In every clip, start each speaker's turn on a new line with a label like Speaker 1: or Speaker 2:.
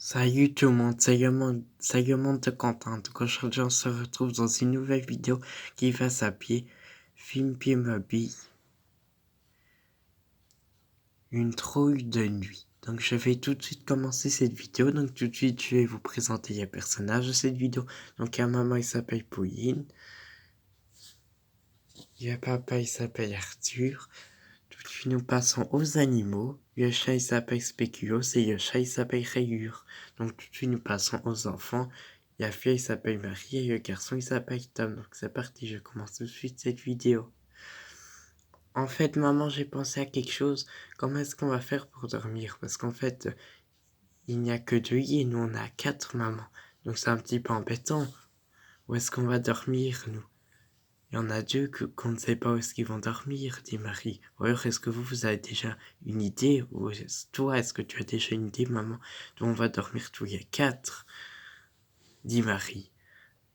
Speaker 1: Salut tout le monde, c'est le monde de Quentin. Donc aujourd'hui on se retrouve dans une nouvelle vidéo qui va s'appeler Film Mobile, une trouille de nuit. Donc je vais tout de suite commencer cette vidéo. Donc tout de suite je vais vous présenter les personnages de cette vidéo. Donc il y a maman, il s'appelle Pauline. Il y a papa, il s'appelle Arthur. Tout de suite nous passons aux animaux. Le chat il s'appelle Spéculoos et le chat il s'appelle Rayure. Donc tout de suite nous passons aux enfants. La fille il s'appelle Marie et le garçon il s'appelle Tom. Donc c'est parti, je commence tout de suite cette vidéo. En fait maman, j'ai pensé à quelque chose. Comment est-ce qu'on va faire pour dormir? Parce qu'en fait il n'y a que 2 lits et nous on a 4 maman. Donc c'est un petit peu embêtant. Où est-ce qu'on va dormir nous? Il y en a 2 qu'on ne sait pas où est-ce qu'ils vont dormir, dit Marie. Ou alors est-ce que vous avez déjà une idée? Ou toi, est-ce que tu as déjà une idée, maman, d'où on va dormir tous les 4? Dit Marie.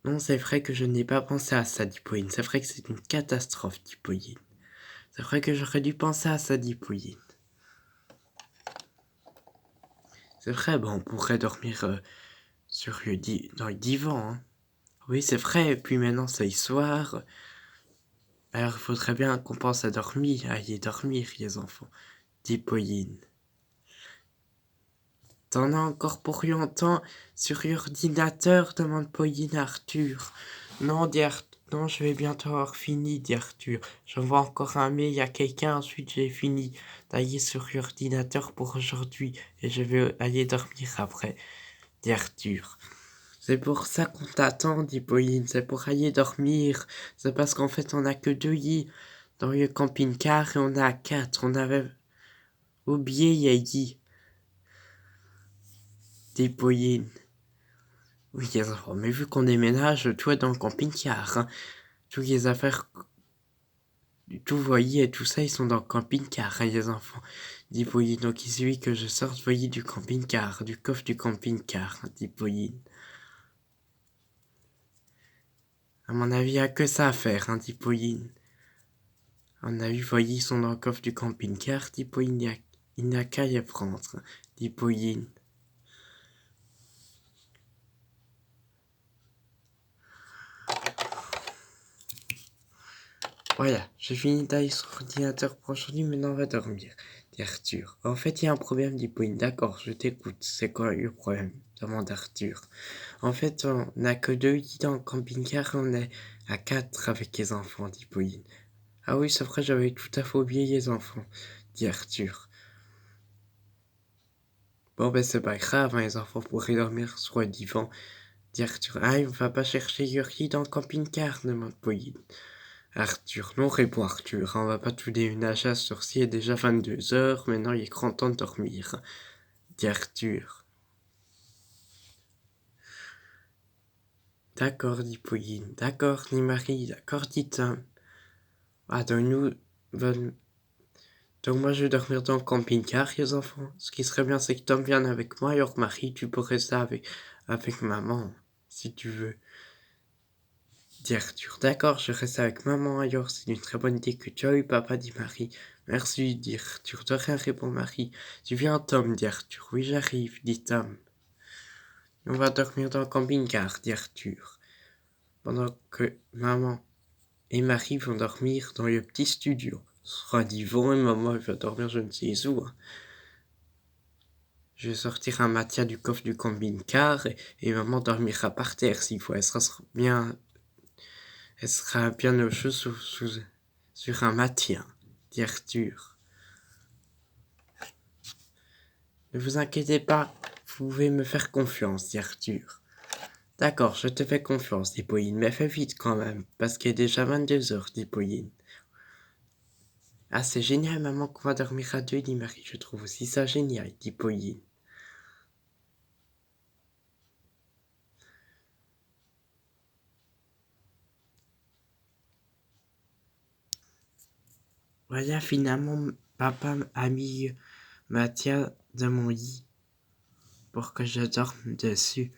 Speaker 1: Non, c'est vrai que je n'ai pas pensé à ça, dit Pauline. C'est vrai que c'est une catastrophe, dit Pauline. C'est vrai que j'aurais dû penser à ça, dit Pauline. C'est vrai, bon, on pourrait dormir dans le divan, hein. Oui, c'est vrai, et puis maintenant c'est le soir. Alors il faudrait bien qu'on pense à dormir, à aller dormir, les enfants, dit Pauline. T'en as encore pour longtemps sur l'ordinateur, demande Pauline à Arthur. Non, non, je vais bientôt avoir fini, dit Arthur. J'envoie encore un mail à quelqu'un, ensuite j'ai fini d'aller sur l'ordinateur pour aujourd'hui et je vais aller dormir après, dit Arthur. C'est pour ça qu'on t'attend, dit Pauline, c'est pour aller dormir. C'est parce qu'en fait on a que 2 lits dans le camping-car et on a 4. On avait oublié les lits, dit Pauline. Oui, les enfants, mais vu qu'on déménage, tout est dans le camping-car, hein. Toutes les affaires, tout voyez et tout ça, ils sont dans le camping-car, hein, les enfants, dit Pauline. Donc il suffit que je sorte, voyez, du camping-car, du coffre du camping-car, dit Pauline. À mon avis, il n'y a que ça à faire, hein, dit Pauline. À mon avis, voyez, ils sont dans le coffre du camping-car, dit Pauline. Il n'y a qu'à les prendre, dit Pauline. Voilà, j'ai fini d'aller sur l'ordinateur pour aujourd'hui, maintenant on va dormir, dit Arthur. En fait, il y a un problème, dit Pauline. D'accord, je t'écoute. C'est quoi le problème? Demande Arthur. En fait, on n'a que 2 lits dans le camping-car, on est à 4 avec les enfants, dit Pauline. Ah oui, c'est vrai, j'avais tout à fait oublié les enfants, dit Arthur. Bon, ben c'est pas grave, hein, les enfants pourraient dormir sur le divan, dit Arthur. Ah, on va pas chercher leur lit dans le camping-car, demande Pauline. Arthur, non, répond Arthur, on va pas tout déménager à ce soir-ci, il est déjà 22h, maintenant il est grand temps de dormir, dit Arthur. D'accord, dit Pauline, d'accord, dit Marie, d'accord, dit Tom. Ah, donc moi je vais dormir dans le camping-car, les enfants. Ce qui serait bien, c'est que Tom vienne avec moi, alors Marie, tu peux rester avec maman, si tu veux. Dit Arthur. D'accord, je reste avec maman alors, c'est une très bonne idée que tu as eu, papa, dit Marie. Merci, dit Arthur. De rien, répond Marie. Tu viens, Tom, dit Arthur. Oui, j'arrive, dit Tom. On va dormir dans le camping-car, dit Arthur. Pendant que maman et Marie vont dormir dans le petit studio. Ce sera un divan et maman va dormir je ne sais où. Je vais sortir un matelas du coffre du camping-car et maman dormira par terre s'il faut. Elle sera bien au chaud sur un matelas, dit Arthur. Ne vous inquiétez pas, vous pouvez me faire confiance, dit Arthur. D'accord, je te fais confiance, dit Pauline, mais fais vite quand même, parce qu'il est déjà 22h, dit Pauline. Ah, c'est génial, maman, qu'on va dormir à 2, dit Marie. Je trouve aussi ça génial, dit Pauline. Voilà, finalement, papa a mis Mathia dans mon lit pour que je dorme dessus,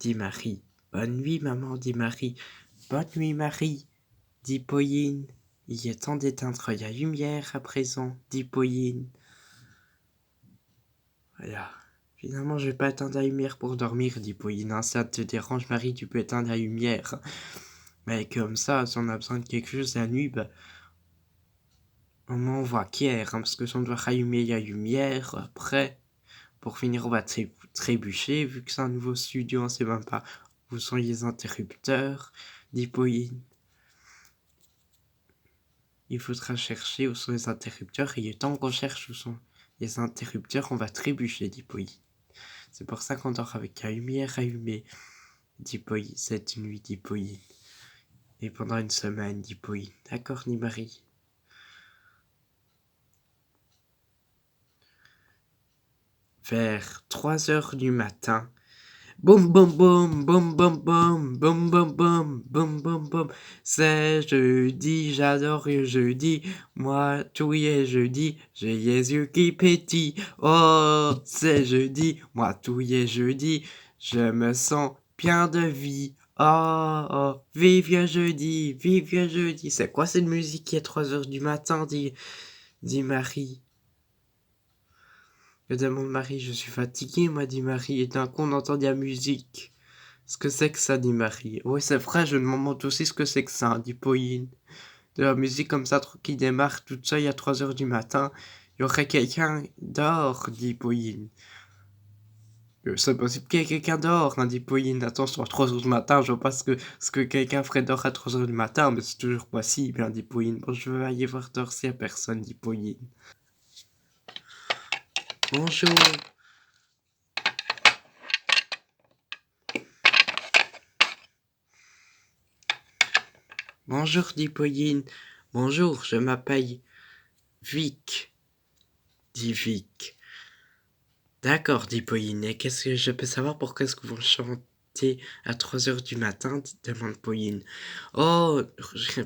Speaker 1: dit Marie. Bonne nuit, maman, dit Marie. Bonne nuit, Marie, dit Pauline. Il est temps d'éteindre la lumière à présent, dit Pauline. Voilà. Finalement, je vais pas éteindre la lumière pour dormir, dit Pauline. Hein, ça te dérange, Marie, tu peux éteindre la lumière. Mais comme ça, si on a besoin de quelque chose la nuit, bah, au moins on voit clair, hein, parce que si on doit rallumer la lumière, après, pour finir, on va trébucher, vu que c'est un nouveau studio, on sait même pas où sont les interrupteurs, dit Pauline. Il faudra chercher où sont les interrupteurs, et le temps qu'on cherche où sont les interrupteurs, on va trébucher, dit Pauline. C'est pour ça qu'on dort avec la lumière allumée, dit Pauline, cette nuit, dit Pauline. Et pendant une semaine, dit Pauline. D'accord, dit Marie. Vers 3 heures du matin, boum boum boum, boum boum boum, boum boum boum, boum boum boum. C'est jeudi, j'adore le jeudi. Moi, tous les jeudis, j'ai les yeux qui pétillent. Oh, c'est jeudi, moi, tous les jeudis, je me sens plein de vie. Oh, oh, vive le jeudi, vive le jeudi. C'est quoi cette musique qui est 3 heures du matin, dit Marie. Je demande Marie, je suis fatiguée, m'a dit Marie, et d'un coup on entend de la musique. Ce que c'est que ça, dit Marie. Oui, c'est vrai, je me demande aussi ce que c'est que ça, dit Pauline. De la musique comme ça qui démarre toute seule à 3 heures du matin. Il y aurait quelqu'un dehors, dit Pauline. C'est possible qu'il y ait quelqu'un dehors, hein, dit Pauline. Attention, à 3 heures du matin, je vois pas ce que quelqu'un ferait dehors à 3 heures du matin, mais c'est toujours possible, hein, dit Pauline. Bon, je vais aller voir dehors s'il y a personne, dit Pauline. Bonjour. Bonjour, dit Pauline. Bonjour, je m'appelle Vic, dit Vic. D'accord, dit Pauline. Et qu'est-ce que je peux savoir pourquoi est-ce que vous chantez à 3 heures du matin, demande Pauline. Oh,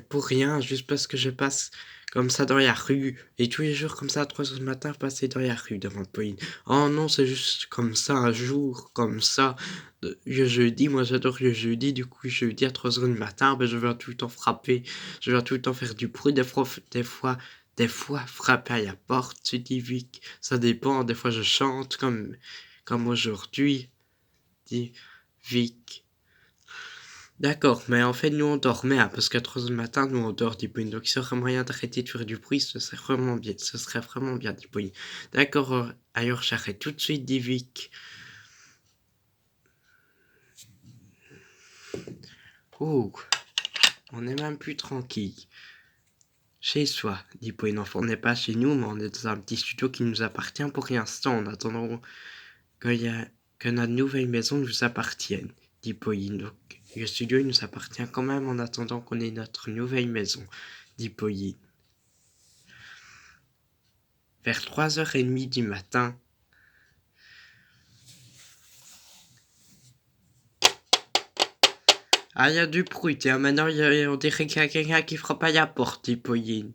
Speaker 1: pour rien, juste parce que je passe comme ça dans la rue. Et tous les jours comme ça à 3 heures du matin, passer dans la rue, demande Pauline. Oh non, c'est juste comme ça, un jour, comme ça. Le jeudi, moi j'adore le jeudi, du coup jeudi à 3 heures du matin, ben, je viens tout le temps frapper, je viens tout le temps faire du bruit, des fois frapper à la porte, tu dis Vic, ça dépend, des fois je chante comme aujourd'hui, dit Vic. D'accord, mais en fait nous on dormait, hein, parce qu'à 3 heures du matin nous on dort, dit Pauline, donc il serait moyen d'arrêter de faire du bruit, ce serait vraiment bien, dit Pauline. D'accord, alors j'arrête tout de suite, dit Vic. Oh, on est même plus tranquille. Chez soi, dit Pauline. Enfin, on n'est pas chez nous, mais on est dans un petit studio qui nous appartient pour l'instant, en attendant que notre nouvelle maison nous appartienne, dit Pauline. Donc, le studio, il nous appartient quand même en attendant qu'on ait notre nouvelle maison, dit Pauline. Vers 3h30 du matin, ah, il y a du bruit, tiens, maintenant on dirait qu'il y a quelqu'un qui frappe à la porte, dit Pauline.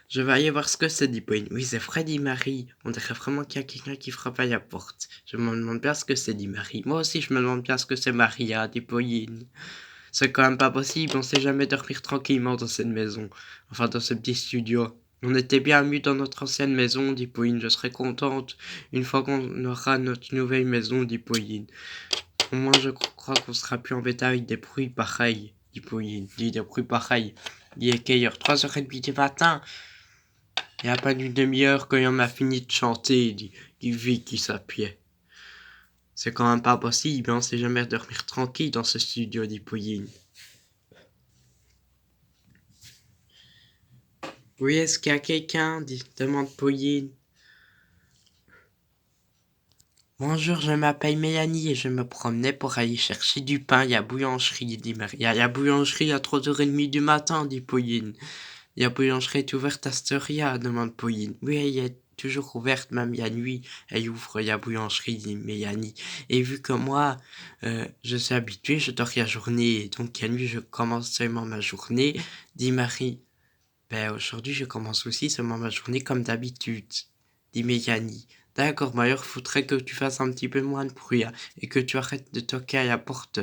Speaker 1: Je vais aller voir ce que c'est, dit Pauline. Oui, c'est vrai, dit Marie. On dirait vraiment qu'il y a quelqu'un qui frappe à la porte. Je me demande bien ce que c'est, dit Marie. Moi aussi, je me demande bien ce que c'est, Maria, dit Pauline. C'est quand même pas possible, on sait jamais dormir tranquillement dans cette maison. Enfin, dans ce petit studio. On était bien mieux dans notre ancienne maison, dit Pauline. Je serai contente une fois qu'on aura notre nouvelle maison, dit Pauline. Au moins, je crois qu'on sera plus embêté avec des bruits pareils, dit Pauline. Dit des bruits pareils. Il est quelle heure? 3h30 du matin. Il n'y a pas d'une demi-heure quand on a fini de chanter, dit Vic qui s'appuyait. C'est quand même pas possible, on sait jamais dormir tranquille dans ce studio, dit Pauline. Oui, est-ce qu'il y a quelqu'un, demande Pauline. Bonjour, je m'appelle Mélanie et je me promenais pour aller chercher du pain. Il y a boulangerie, dit Marie. Il y a boulangerie à 3h30 du matin, dit Pauline. La boulangerie est ouverte à cette heure-là, demande Pauline. Oui, elle est toujours ouverte, même la nuit. Elle ouvre la boulangerie, dit Mélanie. Et vu que moi, je suis habituée, je dors la journée. Donc la nuit, je commence seulement ma journée, dit Marie. Ben aujourd'hui, je commence aussi seulement ma journée comme d'habitude, dit Mélanie. D'accord, mais alors, faudrait que tu fasses un petit peu moins de bruit, hein, et que tu arrêtes de toquer à la porte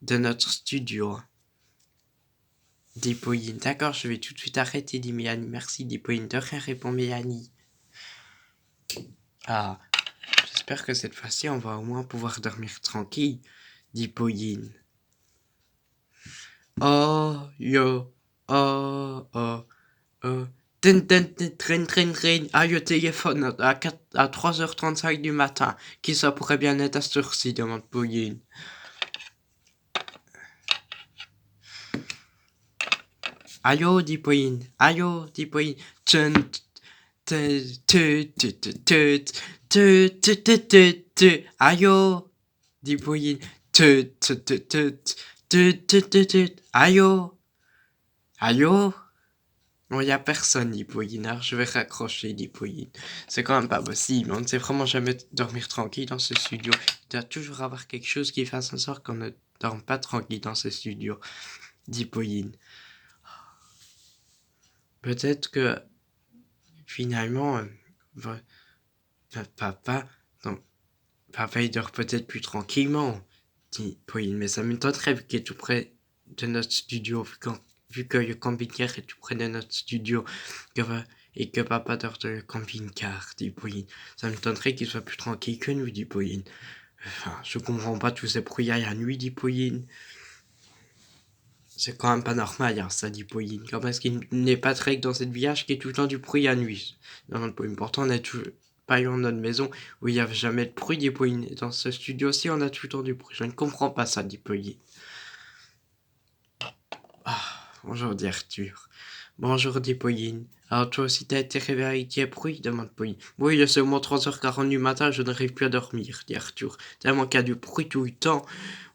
Speaker 1: de notre studio, dit Pauline. D'accord, je vais tout de suite arrêter, dit Mélanie. Merci, dit Pauline. De rien, répond Mélanie. Ah, j'espère que cette fois-ci, on va au moins pouvoir dormir tranquille, dit Pauline. Oh, yo, oh, oh, oh. Train, aïe, au téléphone à 3h35 du matin. Qui ça pourrait bien être à cette heure-ci, demande Pauline. Aïe, dit Pauline. Aïe, dit Pauline. Aïe, dit Pauline. Aïe, aïe. Bon, y a personne, dit Pauline. Alors je vais raccrocher, dit Pauline. C'est quand même pas possible. On ne sait vraiment jamais dormir tranquille dans ce studio. Il doit toujours avoir quelque chose qui fasse en sorte qu'on ne dorme pas tranquille dans ce studio, dit Pauline. Peut-être que finalement, papa il dort peut-être plus tranquillement, dit Pauline. Mais ça m'étonnerait vu qu'il est tout près de notre studio, vu que le camping-car est tout près de notre studio, et que papa dort dans le camping-car, dit Pauline. Ça m'étonnerait qu'il soit plus tranquille que nous, dit Pauline. Enfin, je comprends pas tous ces bruits à la nuit, dit Pauline. C'est quand même pas normal, hein, ça, dit Pauline. Comment est-ce qu'il n'est pas très dans cette village qui est tout le temps du bruit à nuit? Non, Pauline. Pourtant, on a pas eu dans notre maison où il n'y avait jamais de bruit, dit Pauline. Et dans ce studio aussi, on a tout le temps du bruit. Je ne comprends pas ça, dit Pauline. Bonjour, dit Arthur. Bonjour, dit Pauline. Alors toi aussi t'as été réveillé avec des bruits, demande Pauline. Oui, il est seulement 3h40 du matin, je n'arrive plus à dormir, dit Arthur. Tellement qu'il y a du bruit tout le temps.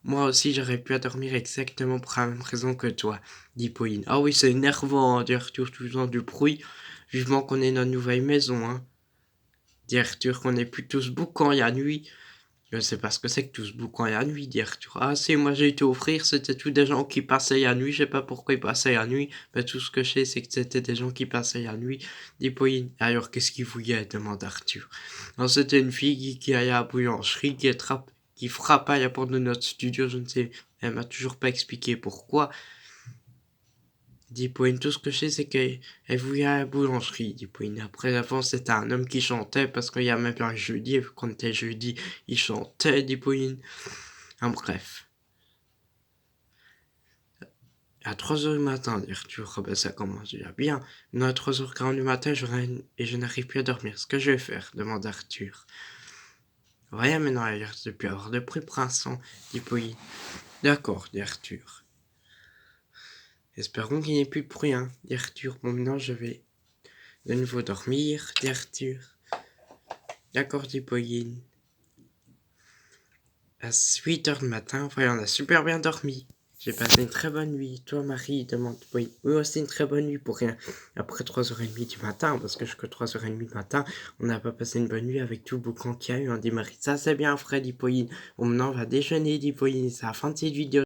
Speaker 1: Moi aussi j'arrive plus à dormir exactement pour la même raison que toi, dit Pauline. Ah oui, c'est énervant, dit Arthur, tout le temps du bruit. Vivement qu'on ait notre nouvelle maison, hein. Dit Arthur, qu'on est plus tous boucans la nuit. Je ne sais pas ce que c'est que tous boucans la nuit, dit Arthur. Ah si, moi j'ai été offrir, c'était tous des gens qui passaient la nuit, je sais pas pourquoi ils passaient la nuit, mais tout ce que je sais c'est que c'était des gens qui passaient la nuit, dit Pauline. Alors qu'est-ce qu'il voulait, demande Arthur. Non, c'était une fille qui allait à la boulangerie, qui frappa à la porte de notre studio, je ne sais, elle m'a toujours pas expliqué pourquoi. Dit Pauline, tout ce que je sais, c'est qu'elle voulait à la boulangerie, dit Pauline. Après, avant, c'était un homme qui chantait, parce qu'il y a même pas le jeudi, et quand était jeudi, il chantait, dit Pauline. En bref. À 3h du matin, dit Arthur, ben ça commence déjà bien. Non, à 3h40 du matin, je n'arrive plus à dormir. Ce que je vais faire, demande Arthur. Voyons maintenant, il ne plus avoir de bruit, prinçon, dit Pauline. D'accord, dit Arthur. Espérons qu'il n'y ait plus de bruit, hein, dit Arthur. Bon, maintenant, je vais de nouveau dormir, dit Arthur. D'accord, dit Pauline. À 8h du matin, voilà, on a super bien dormi. J'ai passé une très bonne nuit. Toi, Marie, demande Pauline. Oui, aussi une très bonne nuit pour rien. Après 3h30 du matin, parce que jusqu'à 3h30 du matin, on n'a pas passé une bonne nuit avec tout le boucan qu'il y a eu, dit Marie. Ça, c'est bien, frère, dit Pauline. Bon, maintenant, on va déjeuner, dit Pauline. C'est la fin de cette vidéo.